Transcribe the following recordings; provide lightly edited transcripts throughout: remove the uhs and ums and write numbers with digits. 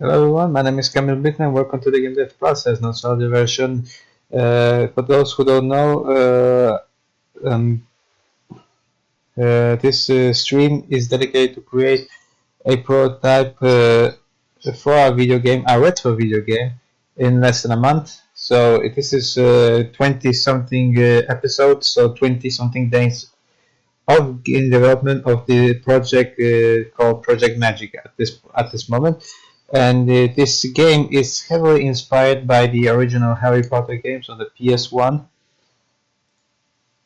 Hello everyone, my name is Kamil Bitner and welcome to the Gamedev Process, nostalgia version. For those who don't know, this stream is dedicated to create a prototype for a video game, a retro video game, in less than a month. So this is 20 something episodes, so 20 something days of game development of the project called Project Magic at this moment. And this game is heavily inspired by the original Harry Potter games on the PS1,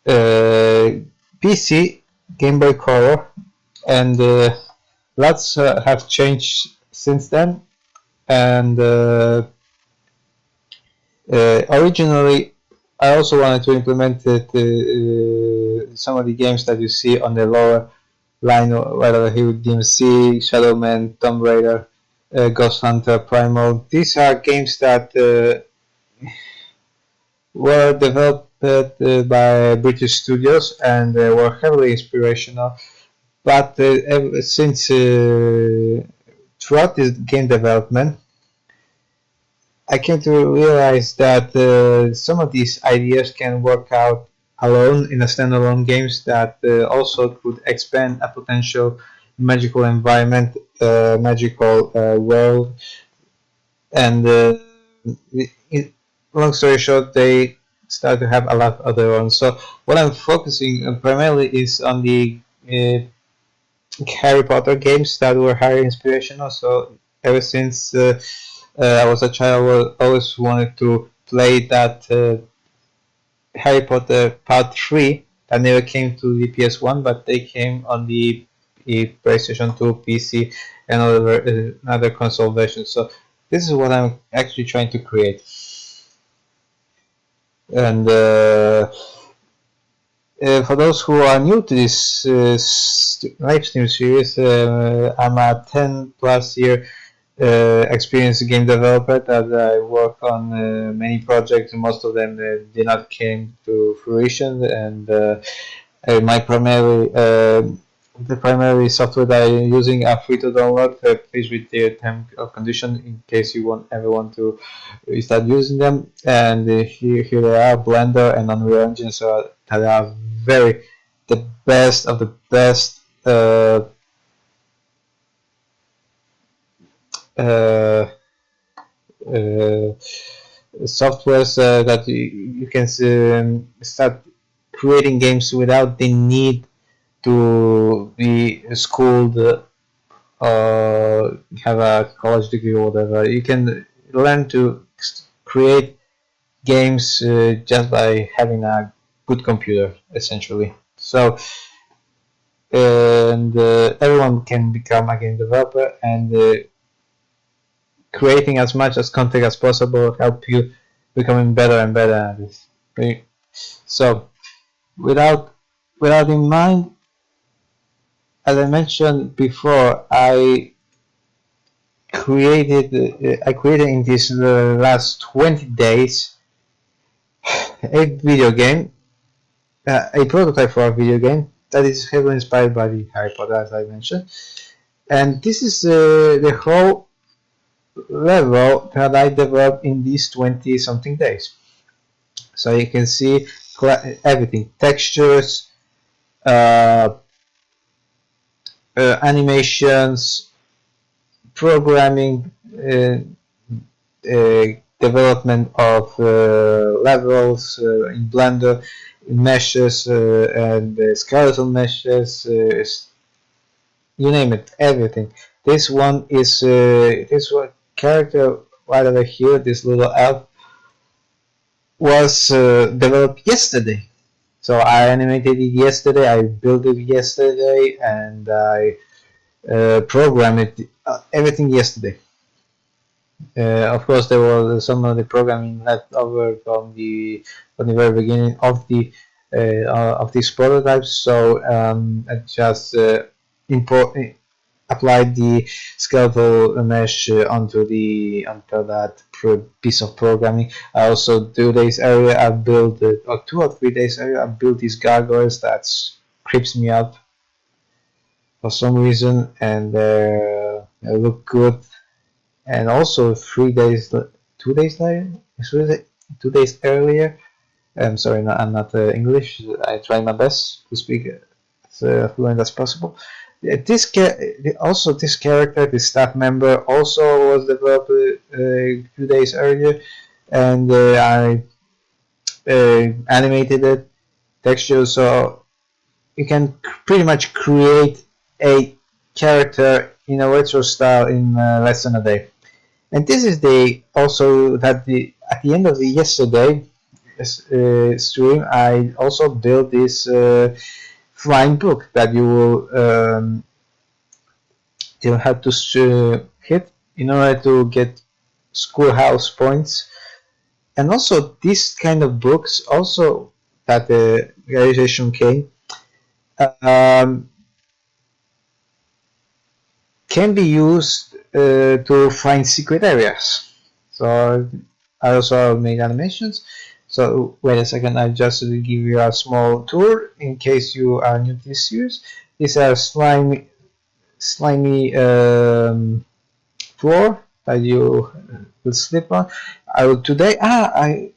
PC, Game Boy Color, and lots have changed since then. And originally, I also wanted to implement some of the games that you see on the lower line, whether he would DMC, Shadowman, Tomb Raider, Ghost Hunter, Primal. These are games that were developed by British studios and were heavily inspirational. But since throughout this game development, I came to realize that some of these ideas can work out alone in a standalone games that also could expand a potential magical environment, magical world, and long story short, they start to have a lot of their own. So what I'm focusing primarily is on the Harry Potter games that were highly inspirational. So ever since I was a child, I always wanted to play that Harry Potter Part 3 that never came to the PS1, but they came on the PlayStation 2, PC, and other console versions. So this is what I'm actually trying to create. And for those who are new to this live stream series, I'm a 10 plus year experienced game developer that I work on many projects. Most of them did not came to fruition, and the primary software that I'm using are free to download. Please read the terms of condition in case you ever want to start using them. And here they are: Blender and Unreal Engine. So that are the best of the best softwares that you can start creating games without the need to be schooled or have a college degree or whatever. You can learn to create games just by having a good computer, essentially. So, and everyone can become a game developer, and creating as much as content as possible help you becoming better and better at this. Right? So, without in mind, as I mentioned before, I created in these last 20 days a video game, a prototype for a video game that is heavily inspired by the Harry Potter, as I mentioned. And this is the whole level that I developed in these 20 something days. So you can see everything: textures, animations, programming, development of levels in Blender, meshes and skeletal meshes, you name it, everything. This one is this one character right over here, this little elf, was developed yesterday. So I animated it yesterday, I built it yesterday, and I programmed it, everything yesterday. Of course, there was some of the programming left over from the very beginning of these prototypes. So I just applied the skeletal mesh onto that piece of programming. I also 2 days earlier I built, or 2 or 3 days earlier I built these gargoyles that creeps me out for some reason, and they look good. and also 2 days later, 2 days earlier. I'm sorry, no, I'm not English. I try my best to speak as fluent as possible. This character, this staff member, also was developed a few days earlier, and I animated it, texture, so you can pretty much create a character in a retro style in less than a day. And this is the also that the at the end of the yesterday stream, I also built this flying book that you'll have to hit in order to get schoolhouse points. And also this kind of books also that the realization came can be used to find secret areas. So I also made animations. So wait a second, I just give you a small tour in case you are new to this series. These are slimy floor that you will slip on. I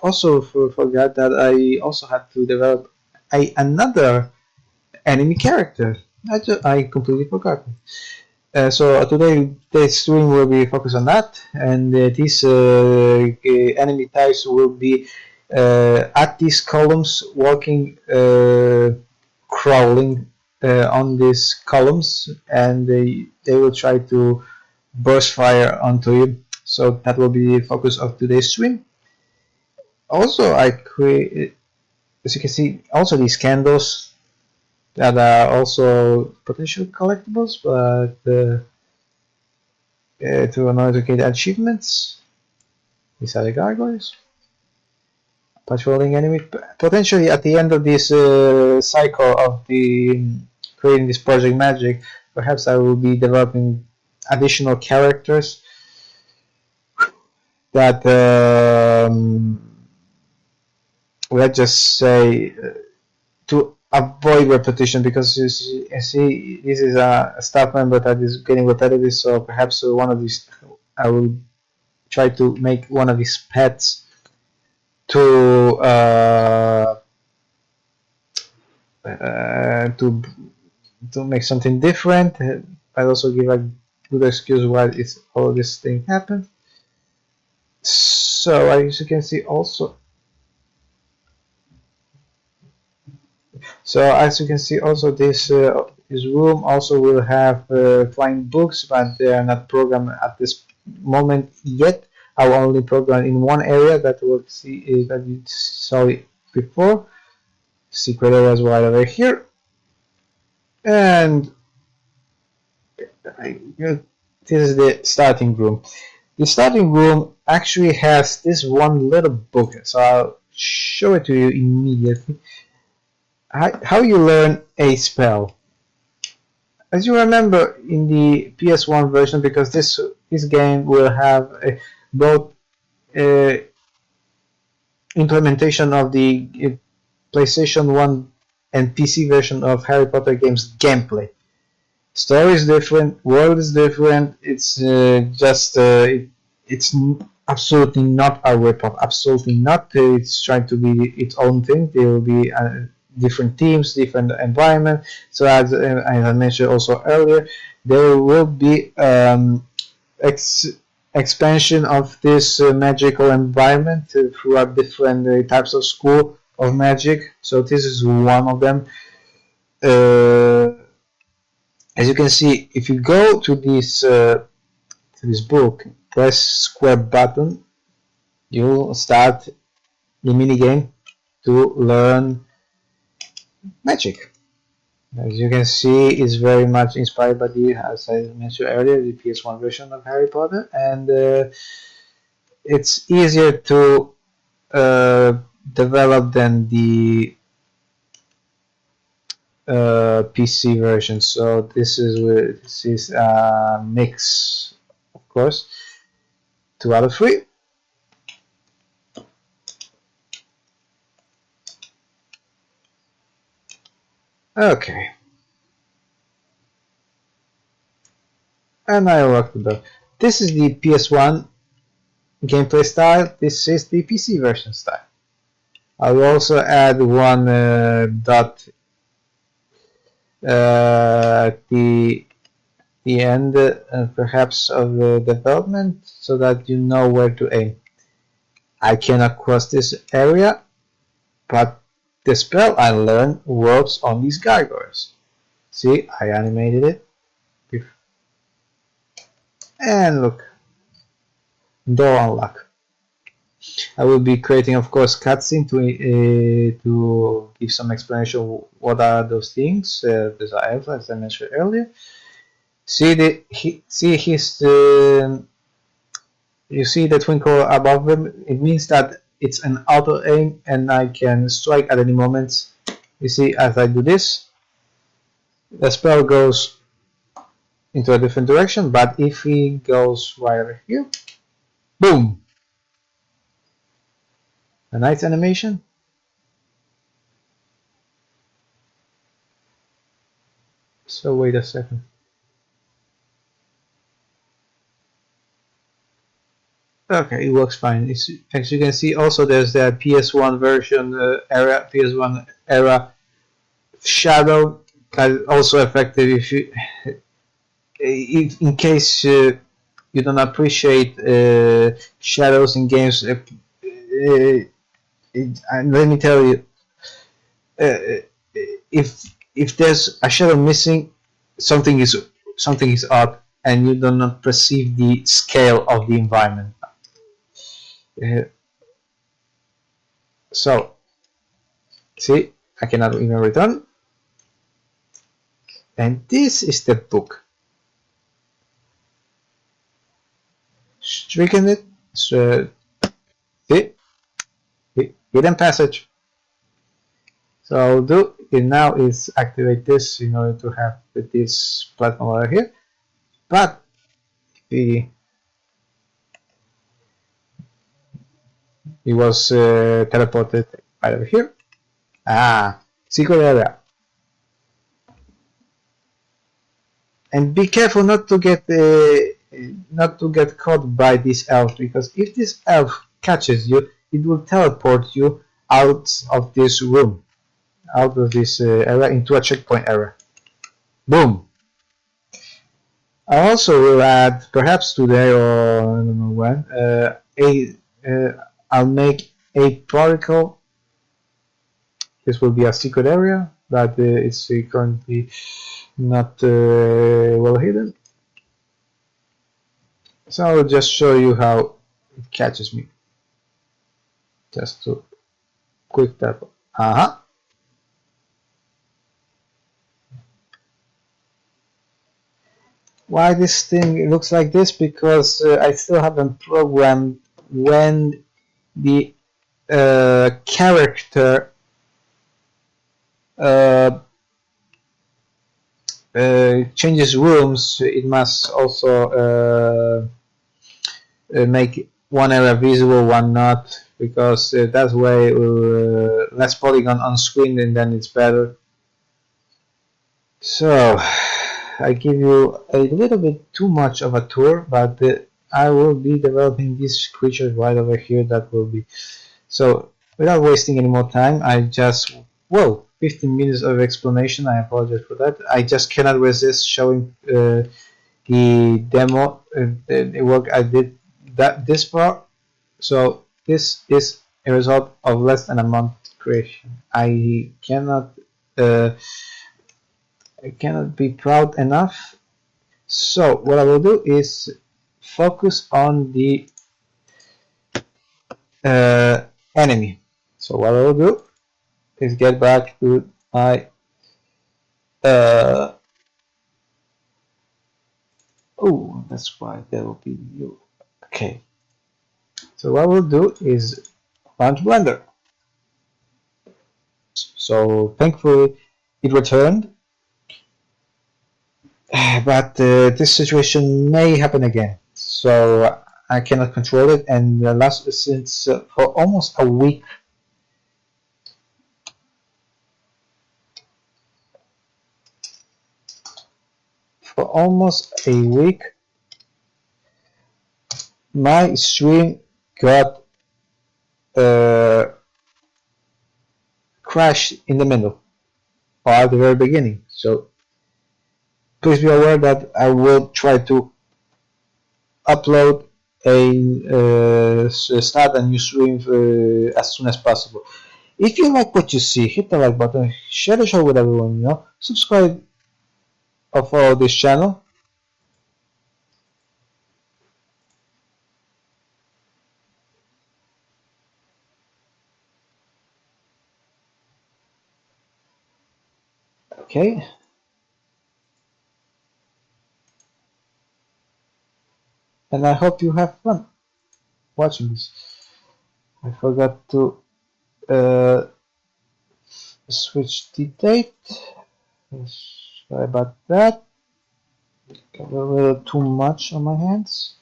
also forgot that I also had to develop another enemy character. I completely forgot. So today this stream will be focused on that, and these enemy types will be at these columns, walking, crawling on these columns, and they will try to burst fire onto you. So that will be the focus of today's stream. Also, I create, as you can see, also these candles that are also potential collectibles, but to another get achievements. These are the gargoyles. Patrolling enemy. Potentially at the end of this cycle of the creating this project magic, perhaps I will be developing additional characters that let's just say to avoid repetition, because you see this is a staff member that is getting repetitive, so perhaps one of these I will try to make one of his pets to make something different. I also give a good excuse why all this thing happened. So as you can see also, this room also will have flying books, but they are not programmed at this moment yet. I will only program in one area that we'll see that you saw it before. Secret areas right over here, and this is the starting room. The starting room actually has this one little book, so I'll show it to you immediately. How you learn a spell. As you remember in the PS1 version, because this game will have both implementation of the PlayStation 1 and PC version of Harry Potter games gameplay. Story is different, world is different. It's it's absolutely not a ripoff. Absolutely not. It's trying to be its own thing. There will be different teams, different environment. So as I mentioned also earlier, there will be expansion of this magical environment throughout different types of school of magic. So this is one of them. As you can see, if you go to this book, press square button, you'll start the mini game to learn magic. As you can see, it's very much inspired by as I mentioned earlier, the PS1 version of Harry Potter, and it's easier to develop than the PC version. So this is a mix, of course. 2 out of 3. Okay. And I locked the door. This is the PS1 gameplay style. This is the PC version style. I will also add one dot at the end, perhaps, of the development, so that you know where to aim. I cannot cross this area, but the spell I learned works on these gargoyles. See, I animated it. And look, door unlock. I will be creating, of course, cutscene to give some explanation. What are those things? These are elves, as I mentioned earlier. See you see the twinkle above them. It means that it's an auto aim, and I can strike at any moment. You see, as I do this, the spell goes into a different direction. But if he goes right over here, boom! A nice animation. So wait a second. Okay, it works fine. As you can see, also there's the PS1 version PS1 era shadow, also effective if you, in case you don't appreciate shadows in games. Let me tell you, if there's a shadow missing, something is up, and you do not perceive the scale of the environment. So, see, I cannot even return. And this is the book. Stricken it. So, see, hidden passage. So I'll do it now is activate this in order to have this platform over here. But he was teleported right over here. Secret area. And be careful not to get caught by this elf, because if this elf catches you, it will teleport you out of this room, out of this area, into a checkpoint area. Boom! I also will add, perhaps today or I don't know when, I'll make a particle. This will be a secret area, but it's currently not well hidden. So I'll just show you how it catches me. Just to quick tap. Why this thing looks like this? Because I still haven't programmed when the character changes rooms. It must also make one area visible, one not, because that way less polygon on screen, and then it's better. So I give you a little bit too much of a tour, but I will be developing these creatures right over here. That will be so. Without wasting any more time, I just 15 minutes of explanation. I apologize for that. I just cannot resist showing the demo, the work I did this part. So this is a result of less than a month creation. I cannot be proud enough. So what I will do is focus on the enemy. So what I will do is get back to my oh, that's why there will be you. Okay. So what we'll do is launch Blender. So thankfully it returned, but this situation may happen again. So I cannot control it, and since for almost a week. For almost a week, my stream got crashed in the middle or at the very beginning. So please be aware that I will try to upload start a new stream as soon as possible. If you like what you see, hit the like button, share the show with everyone you know, subscribe or follow this channel. Okay. And I hope you have fun watching this. I forgot to uh, switch the date. Sorry about that. Got a little too much on my hands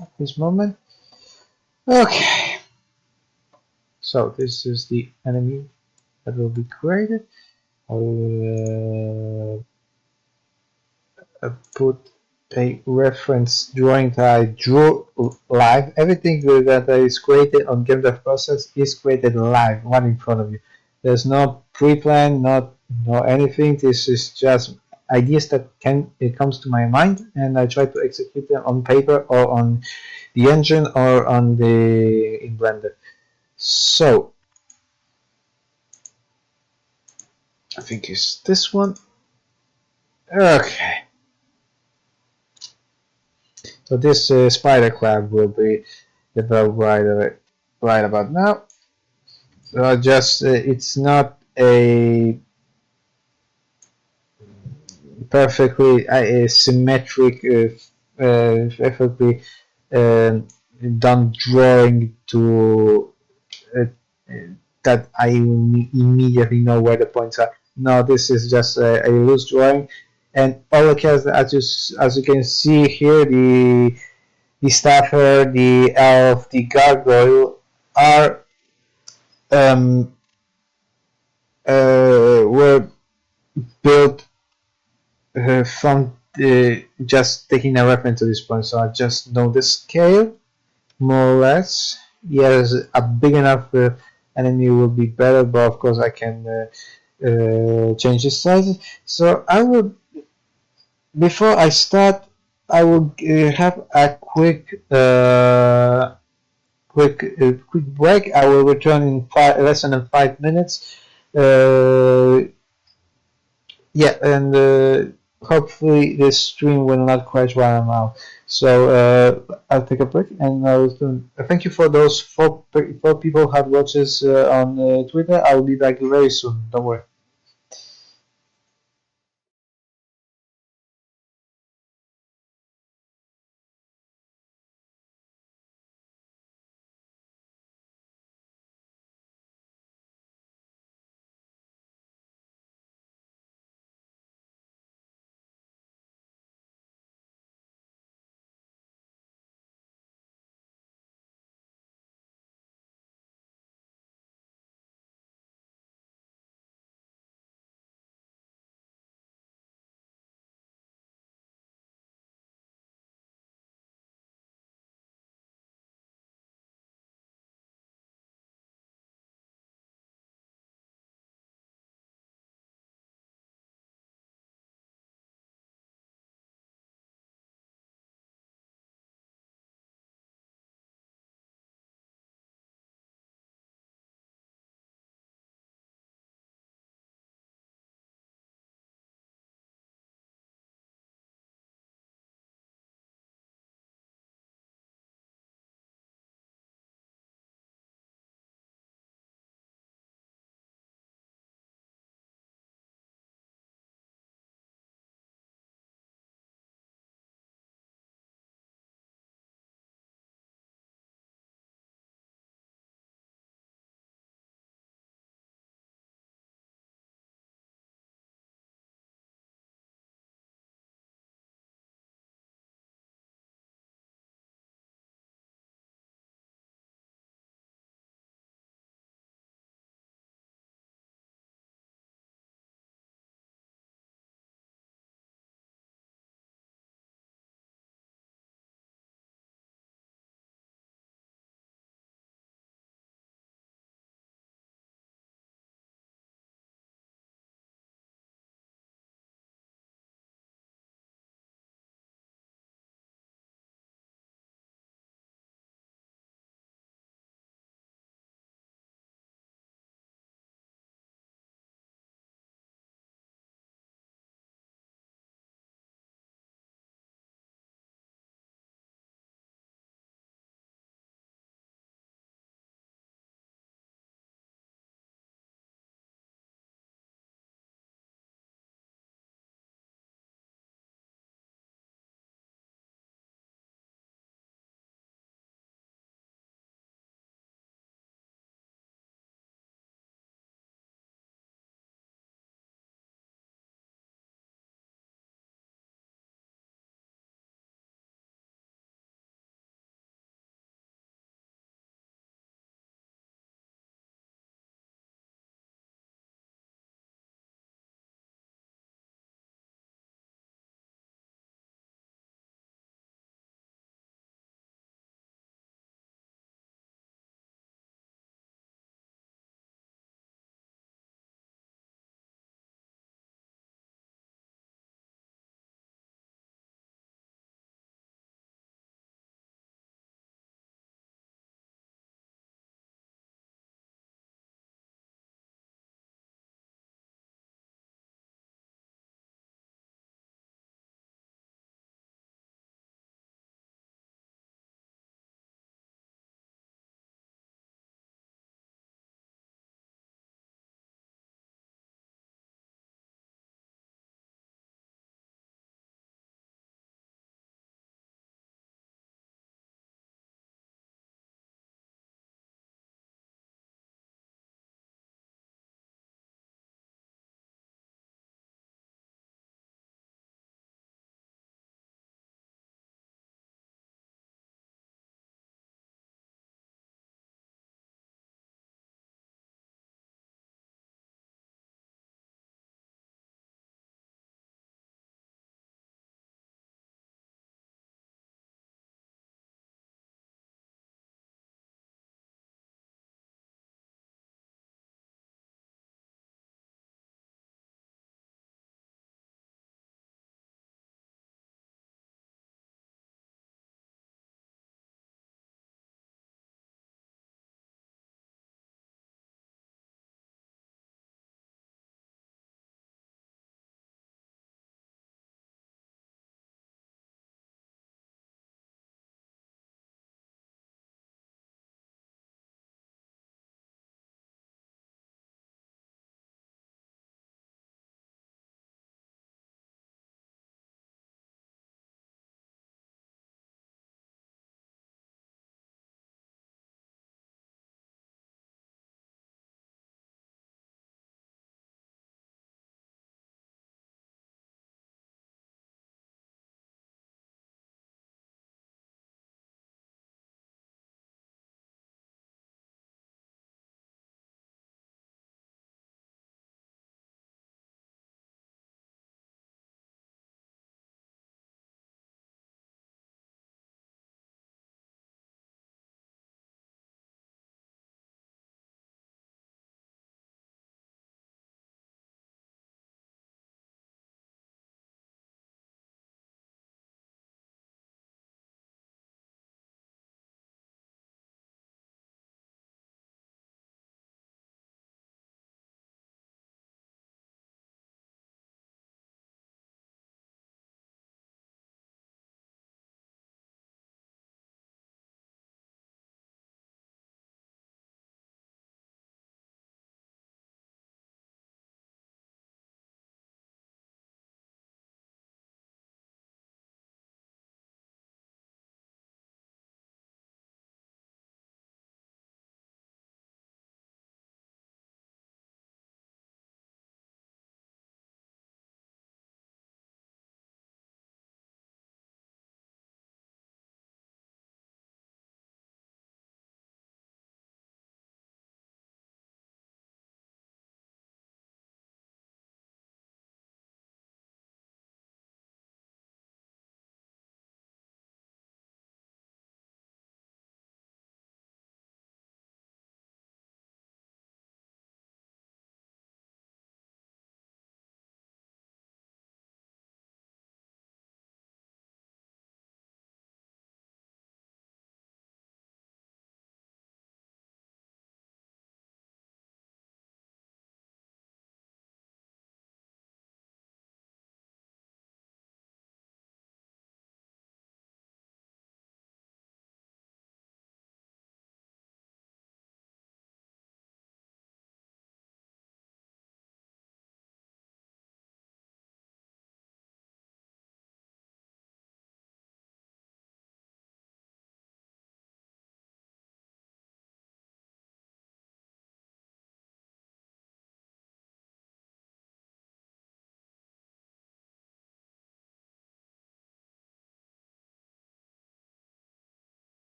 at this moment. Okay. So this is the enemy that will be created. I will put a reference drawing that I drew live. Everything that is created on Gamedev Process is created live, right in front of you. There's no pre-plan, not no anything. This is just ideas that it comes to my mind, and I try to execute them on paper or on the engine or on the in Blender. So I think it's this one. Okay. So this spider crab will be developed right about now. Just it's not a perfectly symmetric, perfectly done drawing to uh, that I immediately know where the points are. No, this is just a loose drawing, and all the characters, as you can see here, the staffer, the elf, the gargoyle are um, were built from just taking a reference to this point. So I just know the scale more or less. Yes, a big enough enemy will be better, but of course I can change the size. So I would, before I start, I will have a quick break. I will return in less than 5 minutes. Yeah, and hopefully this stream will not crash while I'm out. So I'll take a break, and thank you for those four people who have watched this on Twitter. I will be back very soon. Don't worry.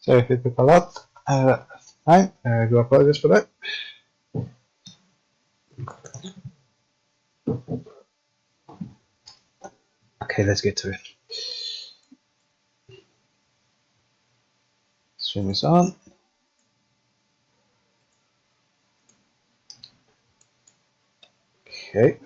Sorry if it took a lot. Fine. I do apologize for that. Okay, let's get to it. Stream is on. Okay.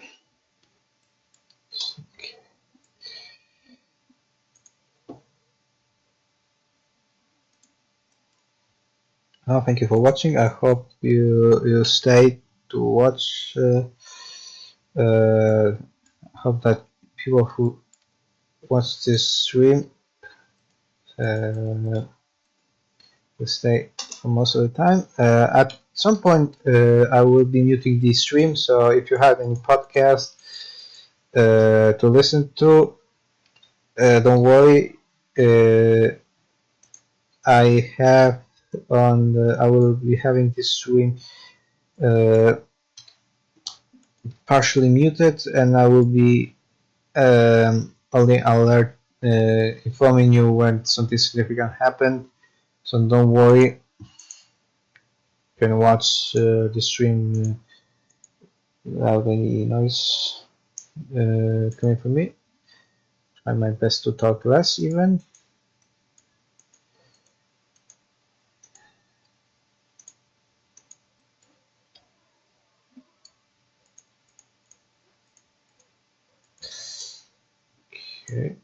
Oh, thank you for watching. I hope you stay to watch. Hope that people who watch this stream will stay for most of the time. At some point, I will be muting the stream. So if you have any podcast to listen to, don't worry. I have I will be having this stream partially muted, and I will be only alert informing you when something significant happened. So don't worry. You can watch the stream without any noise coming from me. Try my best to talk less even. Okay.